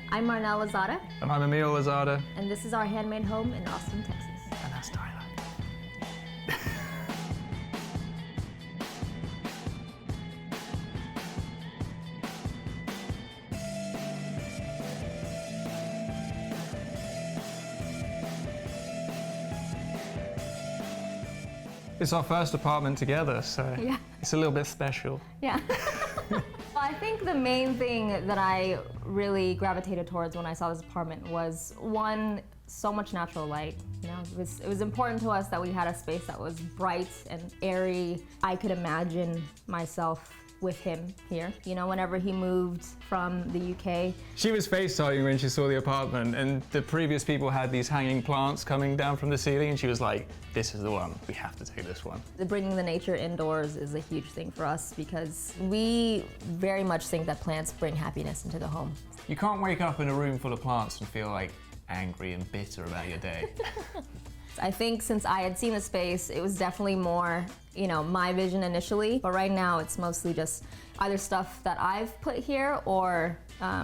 I'm Marnell Lazada. And I'm Emil Lazada. And this is our handmade home in Austin, Texas. And that's Tyler. It's our first apartment together, so yeah. It's a little bit special. Yeah. Well, I think the main thing that I really gravitated towards when I saw this apartment was, one, so much natural light. You know, it was important to us that we had a space that was bright and airy. I could imagine myself with him here. You know, whenever he moved from the UK. She was FaceTiming when she saw the apartment, and the previous people had these hanging plants coming down from the ceiling, and she was like, this is the one, we have to take this one. Bringing the nature indoors is a huge thing for us because we very much think that plants bring happiness into the home. You can't wake up in a room full of plants and feel like angry and bitter about your day. I think since I had seen the space, it was definitely more, you know, my vision initially, but right now it's mostly just either stuff that I've put here or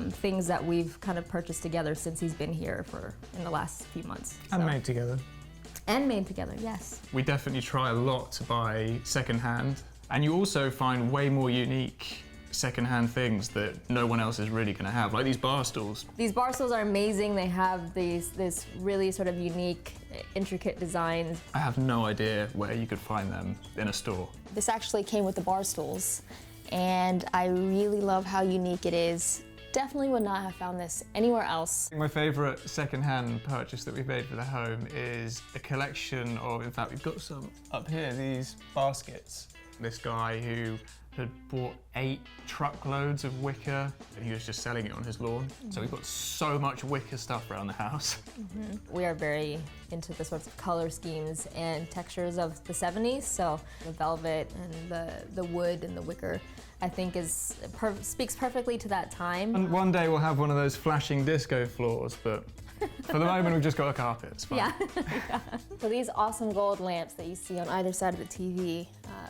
things that we've kind of purchased together since he's been here in the last few months. And made together. And made together, yes. We definitely try a lot to buy secondhand, and you also find way more unique secondhand things that no one else is really going to have, like these bar stools. These bar stools are amazing. They have this really sort of unique, intricate designs. I have no idea where you could find them in a store. This actually came with the bar stools, and I really love how unique it is. Definitely would not have found this anywhere else. My favorite secondhand purchase that we've made for the home is a collection of, in fact, we've got some up here, these baskets. This guy who had bought 8 truckloads of wicker and he was just selling it on his lawn. So we've got so much wicker stuff around the house. We are very into the sorts of color schemes and textures of the 70s. So the velvet and the wood and the wicker, I think speaks perfectly to that time. And one day we'll have one of those flashing disco floors, but for the moment we've just got a carpet, it's fine. Yeah. Yeah. So these awesome gold lamps that you see on either side of the TV,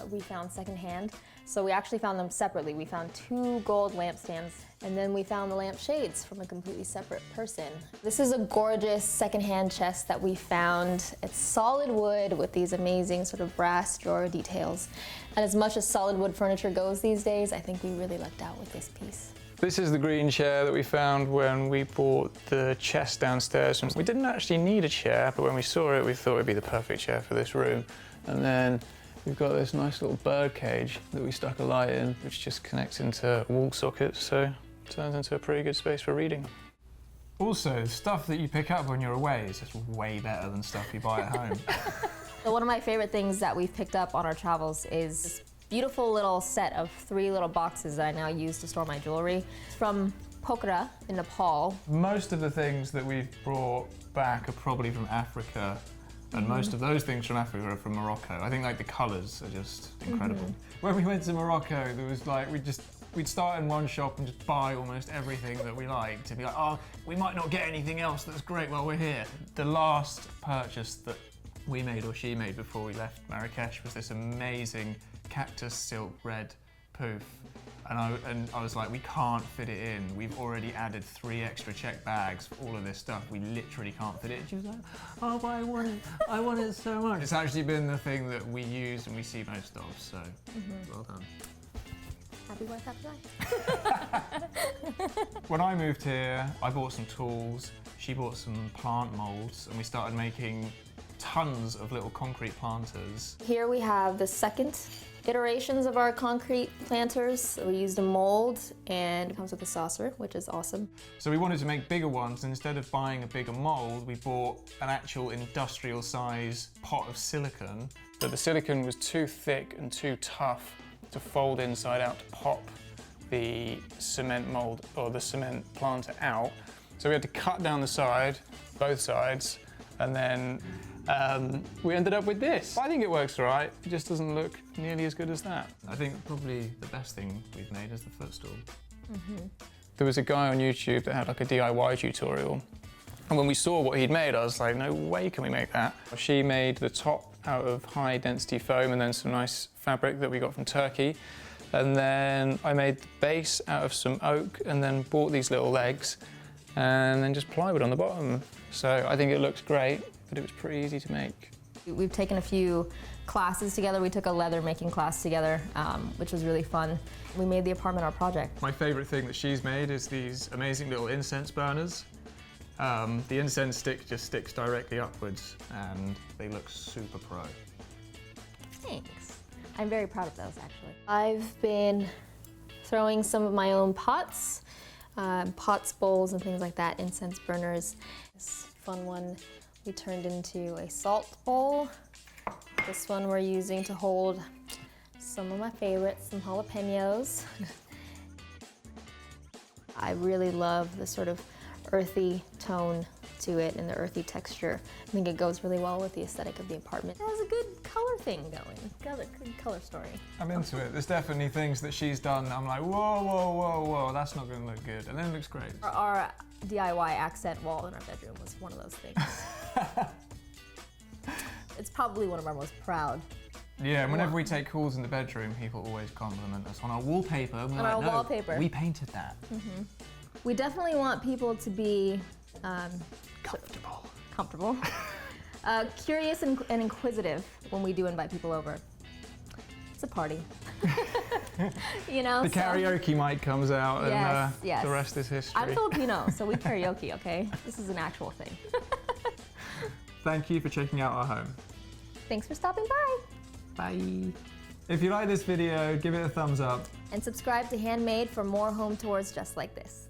we found secondhand. So we actually found them separately. We found 2 gold lampstands, and then we found the lamp shades from a completely separate person. This is a gorgeous secondhand chest that we found. It's solid wood with these amazing sort of brass drawer details. And as much as solid wood furniture goes these days, I think we really lucked out with this piece. This is the green chair that we found when we bought the chest downstairs. We didn't actually need a chair, but when we saw it, we thought it'd be the perfect chair for this room. And then we've got this nice little bird cage that we stuck a light in, which just connects into wall sockets, so it turns into a pretty good space for reading. Also, stuff that you pick up when you're away is just way better than stuff you buy at home. So one of my favorite things that we've picked up on our travels is this beautiful little set of 3 little boxes that I now use to store my jewelry. It's from Pokhara in Nepal. Most of the things that we've brought back are probably from Africa. And most of those things from Africa are from Morocco. I think like the colours are just incredible. When we went to Morocco, there was like, we'd start in one shop and just buy almost everything that we liked to be like, oh, we might not get anything else that's great while we're here. The last purchase that we made or she made before we left Marrakesh was this amazing cactus silk red poof. And I was like, we can't fit it in. We've already added 3 extra check bags for all of this stuff. We literally can't fit it. And she was like, oh, but I want it so much. It's actually been the thing that we use and we see most of, so well done. Happy wife, happy life. When I moved here, I bought some tools. She bought some plant molds, and we started making tons of little concrete planters. Here we have the second iterations of our concrete planters. We used a mold, and it comes with a saucer, which is awesome. So we wanted to make bigger ones, and instead of buying a bigger mold, we bought an actual industrial size pot of silicone. But the silicone was too thick and too tough to fold inside out to pop the cement mold or the cement planter out. So we had to cut down the side, both sides, and then we ended up with this. I think it works all right. It just doesn't look nearly as good as that. I think probably the best thing we've made is the footstool. There was a guy on YouTube that had like a DIY tutorial. And when we saw what he'd made, I was like, no way can we make that. She made the top out of high density foam and then some nice fabric that we got from Turkey. And then I made the base out of some oak and then bought these little legs and then just plywood on the bottom. So I think it looks great, but it was pretty easy to make. We've taken a few classes together. We took a leather making class together, which was really fun. We made the apartment our project. My favorite thing that she's made is these amazing little incense burners. The incense stick just sticks directly upwards and they look super pro. Thanks. I'm very proud of those, actually. I've been throwing some of my own pots, pots, bowls, and things like that, incense burners. This fun one we turned into a salt bowl. This one we're using to hold some of my favorites, some jalapenos. I really love the sort of earthy tone to it and the earthy texture. I think it goes really well with the aesthetic of the apartment. It has a good color thing going, good color story. I'm into it. There's definitely things that she's done. I'm like, whoa, whoa, whoa, whoa, that's not gonna look good. And then it looks great. Our DIY accent wall in our bedroom was one of those things. It's probably one of our most proud. Yeah, and whenever we take calls in the bedroom, people always compliment us on our wallpaper. And we're On like, our no, wallpaper. we painted that. We definitely want people to be Comfortable. curious and inquisitive when we do invite people over. It's a party. You know? The karaoke mic comes out and yes. the rest is history. I'm Filipino, so we karaoke, okay? This is an actual thing. Thank you for checking out our home. Thanks for stopping by. Bye. If you like this video, give it a thumbs up. And subscribe to Handmade for more home tours just like this.